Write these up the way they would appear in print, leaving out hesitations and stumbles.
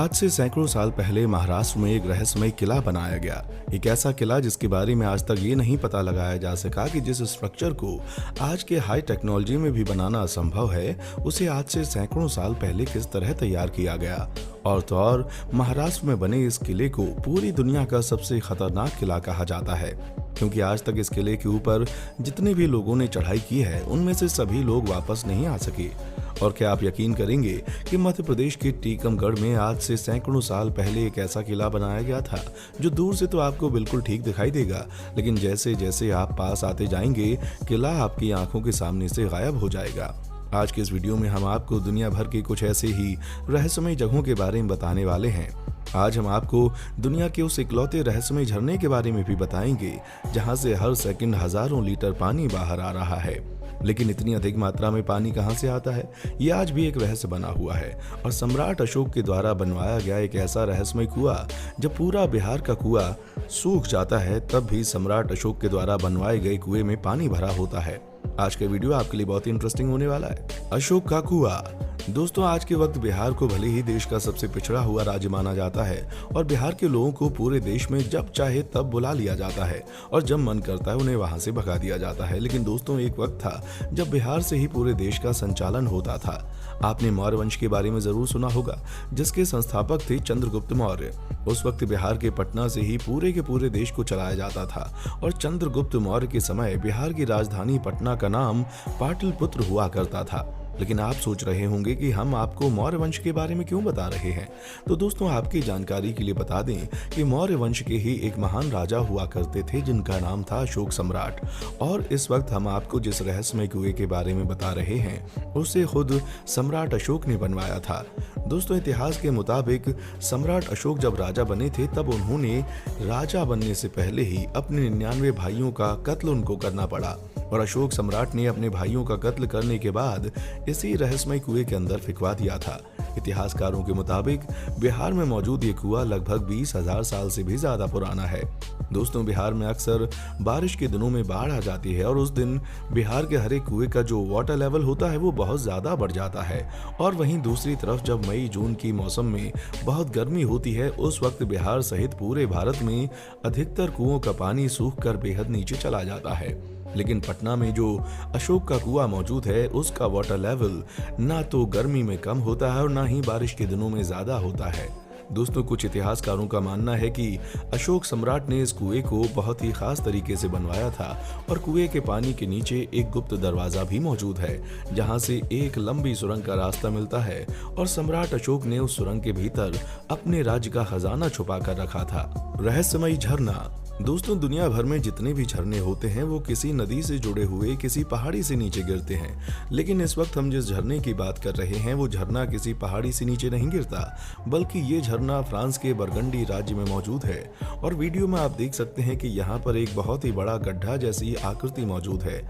आज से सैकड़ों साल पहले महाराष्ट्र में एक रहस्यमय किला बनाया गया। एक ऐसा किला जिसके बारे में आज तक ये नहीं पता लगाया जा सका कि जिस स्ट्रक्चर को आज के हाई टेक्नोलॉजी में भी बनाना असंभव है, उसे आज से सैकड़ों साल पहले किस तरह तैयार किया गया। और तो और महाराष्ट्र में बने इस किले को पूरी दुनिया का सबसे खतरनाक किला कहा जाता है, क्योंकि आज तक इस किले के ऊपर जितने भी लोगों ने चढ़ाई की है उनमें से सभी लोग वापस नहीं आ सके। और क्या आप यकीन करेंगे कि मध्य प्रदेश के टीकमगढ़ में आज से सैकड़ों साल पहले एक ऐसा किला बनाया गया था जो दूर से तो आपको बिल्कुल ठीक दिखाई देगा, लेकिन जैसे जैसे आप पास आते जाएंगे किला आपकी आंखों के सामने से गायब हो जाएगा। आज के इस वीडियो में हम आपको दुनिया भर के कुछ ऐसे ही रहस्यमय जगहों के बारे में बताने वाले हैं। आज हम आपको दुनिया के उस इकलौते रहस्यमय झरने के बारे में भी बताएंगे जहां से हर सेकंड हजारों लीटर पानी बाहर आ रहा है। लेकिन इतनी अधिक मात्रा में पानी कहां से आता है, ये आज भी एक रहस्य बना हुआ है। और सम्राट अशोक के द्वारा बनवाया गया एक ऐसा रहस्यमय कुआं, जब पूरा बिहार का कुआं सूख जाता है तब भी सम्राट अशोक के द्वारा बनवाए गए कुएं में पानी भरा होता है। आज का वीडियो आपके लिए बहुत ही इंटरेस्टिंग होने वाला है। अशोक का कुआं। दोस्तों, आज के वक्त बिहार को भले ही देश का सबसे पिछड़ा हुआ राज्य माना जाता है और बिहार के लोगों को पूरे देश में जब चाहे तब बुला लिया जाता है और जब मन करता है उन्हें वहां से भगा दिया जाता है। लेकिन दोस्तों, एक वक्त था जब बिहार से ही पूरे देश का संचालन होता था। आपने मौर्य वंश के बारे में जरूर सुना होगा, जिसके संस्थापक थे चंद्रगुप्त मौर्य। उस वक्त बिहार के पटना से ही पूरे के पूरे देश को चलाया जाता था और चंद्रगुप्त मौर्य के समय बिहार की राजधानी पटना का नाम पाटलिपुत्र हुआ करता था। लेकिन आप सोच रहे होंगे कि हम आपको मौर्य वंश के बारे में क्यों बता रहे हैं। तो दोस्तों, आपकी जानकारी के लिए बता दें कि मौर्य वंश के ही एक महान राजा हुआ करते थे जिनका नाम था अशोक सम्राट। और इस वक्त हम आपको जिस रहस्यमय कुएं के बारे में बता रहे हैं उसे खुद सम्राट अशोक ने बनवाया था। दोस्तों, इतिहास के मुताबिक सम्राट अशोक जब राजा बने थे तब उन्होंने राजा बनने से पहले ही अपने 99 भाइयों का कत्ल उनको करना पड़ा और अशोक सम्राट ने अपने भाइयों का कत्ल करने के बाद इसी रहस्यमय कुएं के अंदर फिकवा दिया था। इतिहासकारों के मुताबिक बिहार में मौजूद ये कुआं लगभग 20,000 साल से भी ज्यादा पुराना है। दोस्तों, बिहार में अक्सर बारिश के दिनों में बाढ़ आ जाती है और उस दिन बिहार के हर एक कुएं का जो वाटर लेवल होता है वो बहुत ज्यादा बढ़ जाता है। और वहीं दूसरी तरफ जब मई जून की मौसम में बहुत गर्मी होती है, उस वक्त बिहार सहित पूरे भारत में अधिकतर कुओं का पानी सूख कर बेहद नीचे चला जाता है। लेकिन पटना में जो अशोक का कुआं मौजूद है उसका वाटर लेवल ना तो गर्मी में कम होता है और ना ही बारिश के दिनों में ज्यादा होता है। दोस्तों, कुछ इतिहासकारों का मानना है कि अशोक सम्राट ने इस कुएं को बहुत ही खास तरीके से बनवाया था और कुएं के पानी के नीचे एक गुप्त दरवाजा भी मौजूद है जहां से एक लंबी सुरंग का रास्ता मिलता है और सम्राट अशोक ने उस सुरंग के भीतर अपने राज्य का खजाना छुपा कर रखा था। रहस्यमय झरना। दोस्तों, दुनिया भर में जितने भी झरने होते हैं वो किसी नदी से जुड़े हुए किसी पहाड़ी से नीचे गिरते हैं। लेकिन इस वक्त हम जिस झरने की बात कर रहे हैं वो झरना किसी पहाड़ी से नीचे नहीं गिरता, बल्कि ये झरना फ्रांस के बरगंडी राज्य में मौजूद है। और वीडियो में आप देख सकते हैं कि यहाँ पर एक बहुत ही बड़ा गड्ढा जैसी आकृति मौजूद है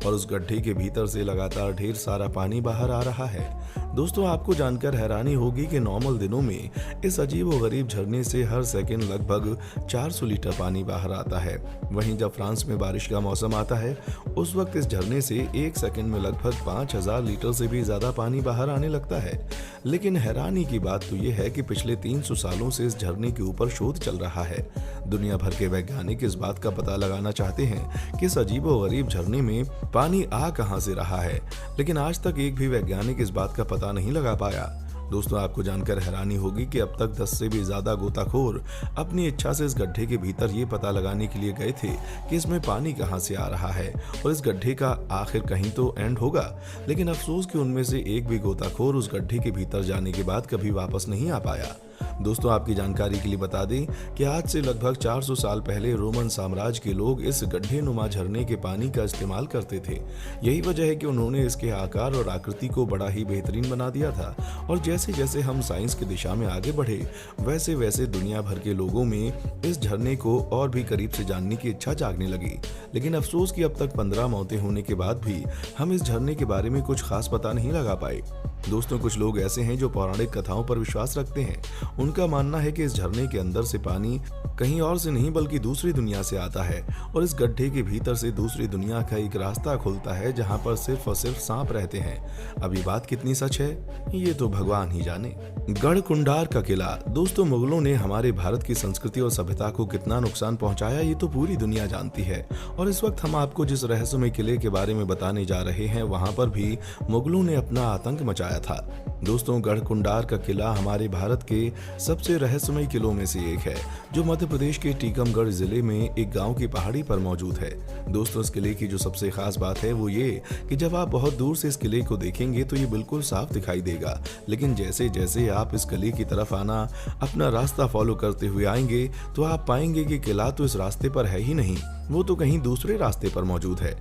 और उस गड्ढे के भीतर से लगातार ढेर सारा पानी बाहर आ रहा है। दोस्तों, आपको जानकर हैरानी होगी कि नॉर्मल दिनों में इस अजीब व गरीब झरने से हर सेकेंड लगभग 400 लीटर पानी बाहर आता है। वहीं जब फ्रांस में बारिश का मौसम आता है उस वक्त इस झरने से एक सेकंड में लगभग 5000 लीटर से भी ज्यादा पानी बाहर आने लगता है। लेकिन हैरानी की बात तो यह है कि पिछले 300 सालों से इस झरने के ऊपर शोध चल रहा है। दुनिया भर के वैज्ञानिक इस बात का पता लगाना चाहते हैं कि इस अजीबो गरीब झरने में पानी आ कहां से रहा है, लेकिन आज तक एक भी वैज्ञानिक इस बात का पता नहीं लगा पाया। दोस्तों, आपको जानकर हैरानी होगी कि अब तक 10 से भी ज्यादा गोताखोर अपनी इच्छा से इस गड्ढे के भीतर ये पता लगाने के लिए गए थे कि इसमें पानी कहां से आ रहा है और इस गड्ढे का आखिर कहीं तो एंड होगा। लेकिन अफसोस कि उनमें से एक भी गोताखोर उस गड्ढे के भीतर जाने के बाद कभी वापस नहीं आ पाया। दोस्तों, आपकी जानकारी के लिए बता दें कि आज से लगभग 400 साल पहले रोमन साम्राज्य के लोग इस गड्ढे नुमा झरने के पानी का इस्तेमाल करते थे। यही वजह है कि उन्होंने इसके आकार और आकृति को बड़ा ही बेहतरीन बना दिया था। और जैसे जैसे हम साइंस की दिशा में आगे बढ़े वैसे वैसे दुनिया भर के लोगों में इस झरने को और भी करीब से जानने की इच्छा जागने लगी। लेकिन अफसोस कि अब तक 15 मौतें होने के बाद भी हम इस झरने के बारे में कुछ खास पता नहीं लगा पाए। दोस्तों, कुछ लोग ऐसे हैं जो पौराणिक कथाओं पर विश्वास रखते हैं। उनका मानना है कि इस झरने के अंदर से पानी कहीं और से नहीं बल्कि दूसरी दुनिया से आता है और इस गड्ढे के भीतर से दूसरी दुनिया का एक रास्ता खुलता है जहां पर सिर्फ और सिर्फ सांप रहते हैं। अब ये बात कितनी सच है ये तो भगवान ही जाने। गढ़कुंडार का किला। दोस्तों, मुगलों ने हमारे भारत की संस्कृति और सभ्यता को कितना नुकसान पहुंचाया ये तो पूरी दुनिया जानती है और इस वक्त हम आपको जिस रहस्यमय किले के बारे में बताने जा रहे हैं वहां पर भी मुगलों ने अपना आतंक मचाया था। दोस्तों, गढ़कुंडार का किला हमारे भारत के सबसे रहस्यमय किलों में से एक है जो मध्य प्रदेश के टीकमगढ़ जिले में एक गांव की पहाड़ी पर मौजूद है। दोस्तों, इस किले की जो सबसे खास बात है वो ये कि जब आप बहुत दूर से इस किले को देखेंगे तो ये बिल्कुल साफ दिखाई देगा, लेकिन जैसे जैसे आप इस किले की तरफ आना अपना रास्ता फॉलो करते हुए आएंगे तो आप पाएंगे कि किला तो इस रास्ते पर है ही नहीं, वो तो कहीं दूसरे रास्ते पर मौजूद है।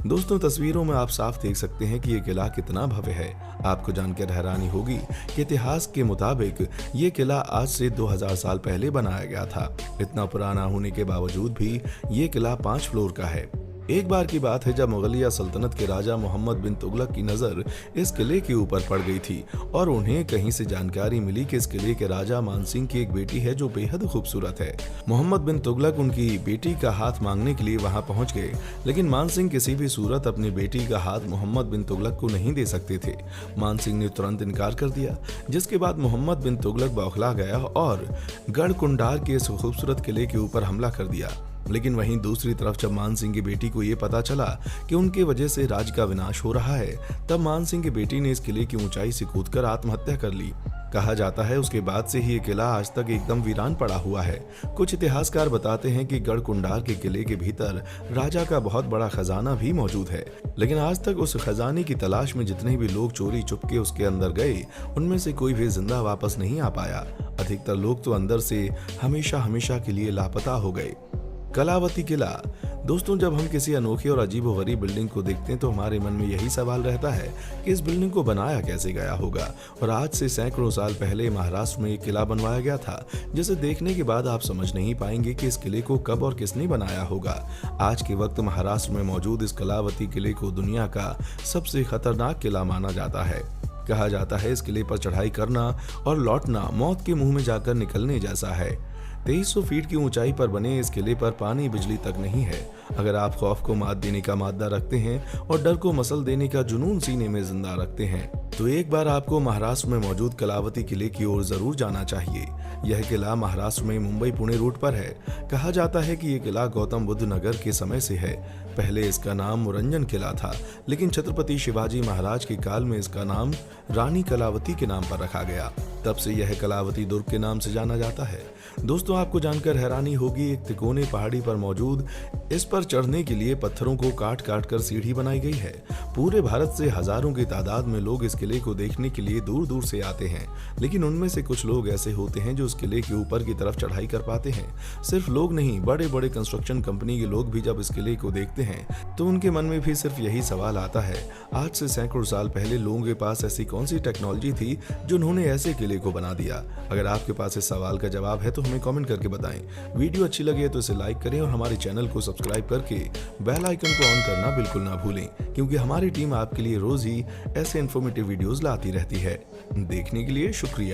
दोस्तों, तस्वीरों में आप साफ देख सकते हैं कि ये किला कितना भव्य है। आपको जानकर हैरानी होगी कि इतिहास के मुताबिक ये किला आज से 2000 साल पहले बनाया गया था। इतना पुराना होने के बावजूद भी ये किला 5 फ्लोर का है। एक बार की बात है जब मुगलिया सल्तनत के राजा मोहम्मद बिन तुगलक की नजर इस किले के ऊपर पड़ गई थी और उन्हें कहीं से जानकारी मिली कि इस किले के राजा मानसिंह की एक बेटी है जो बेहद खूबसूरत है। मोहम्मद बिन तुगलक उनकी बेटी का हाथ मांगने के लिए वहां पहुंच गए, लेकिन मानसिंह किसी भी सूरत अपनी बेटी का हाथ मोहम्मद बिन तुगलक को नहीं दे सकते थे। मानसिंह ने तुरंत इनकार कर दिया, जिसके बाद मोहम्मद बिन तुगलक बौखला गया और गढ़कुंडार के इस खूबसूरत किले के ऊपर हमला कर दिया। लेकिन वहीं दूसरी तरफ जब मानसिंह की बेटी को ये पता चला कि उनके वजह से राज्य का विनाश हो रहा है, तब मानसिंह की बेटी ने इस किले की ऊंचाई से कूदकर आत्महत्या कर ली। कहा जाता है उसके बाद से ही ये किला आज तक एकदम वीरान पड़ा हुआ है। कुछ इतिहासकार बताते हैं कि गढ़कुंडार के किले के भीतर राजा का बहुत बड़ा खजाना भी मौजूद है, लेकिन आज तक उस खजाने की तलाश में जितने भी लोग चोरी चुपके उसके अंदर गए उनमें से कोई भी जिंदा वापस नहीं आ पाया। अधिकतर लोग तो अंदर से हमेशा हमेशा के लिए लापता हो गए। कलावती किला। दोस्तों, जब हम किसी अनोखी और अजीबोगरीब बिल्डिंग को देखते हैं तो हमारे मन में यही सवाल रहता है कि इस बिल्डिंग को बनाया कैसे गया होगा। और आज से सैकड़ों साल पहले महाराष्ट्र में एक किला बनवाया गया था, जिसे देखने के बाद आप समझ नहीं पाएंगे कि इस किले को कब और किसने बनाया होगा। आज के वक्त महाराष्ट्र में मौजूद इस कलावती किले को दुनिया का सबसे खतरनाक किला माना जाता है। कहा जाता है इस किले पर चढ़ाई करना और लौटना मौत के मुंह में जाकर निकलने जैसा है। 2300 फीट की ऊंचाई पर बने इस किले पर पानी बिजली तक नहीं है। अगर आप खौफ को मात देने का मादा रखते हैं और डर को मसल देने का जुनून सीने में जिंदा रखते हैं तो एक बार आपको महाराष्ट्र में मौजूद कलावती किले की ओर जरूर जाना चाहिए। यह किला महाराष्ट्र में मुंबई पुणे रूट पर है। कहा जाता है कि यह किला गौतम बुद्ध नगर के समय से है। पहले इसका नाम मुरंजन किला था, लेकिन छत्रपति शिवाजी महाराज के काल में इसका नाम रानी कलावती के नाम पर रखा गया। तब से यह कलावती दुर्ग के नाम से जाना जाता है। दोस्तों, आपको जानकर हैरानी होगी एक तिकोने पहाड़ी पर मौजूद इस पर चढ़ने के लिए पत्थरों को काट काट कर सीढ़ी बनाई गई है। पूरे भारत से हजारों की तादाद में लोग इस किले को देखने के लिए दूर दूर से आते हैं, लेकिन उनमें से कुछ लोग ऐसे होते हैं जो इस किले के ऊपर की तरफ चढ़ाई कर पाते हैं। सिर्फ लोग नहीं, बड़े बड़े कंस्ट्रक्शन कंपनी के लोग भी जब इस किले को देखते हैं तो उनके मन में भी सिर्फ यही सवाल आता है, आज से सैकड़ों साल पहले लोगों के पास ऐसी कौन सी टेक्नोलॉजी थी जो उन्होंने ऐसे किले को बना दिया। अगर आपके पास इस सवाल का जवाब है तो हमें कमेंट करके बताएं। वीडियो अच्छी लगे तो इसे लाइक करें और हमारे चैनल को सब्सक्राइब करके बेल आइकन को ऑन करना बिल्कुल ना भूलें, क्योंकि हमारी टीम आपके लिए रोज ही ऐसे इन्फॉर्मेटिव वीडियोस लाती रहती है। देखने के लिए शुक्रिया।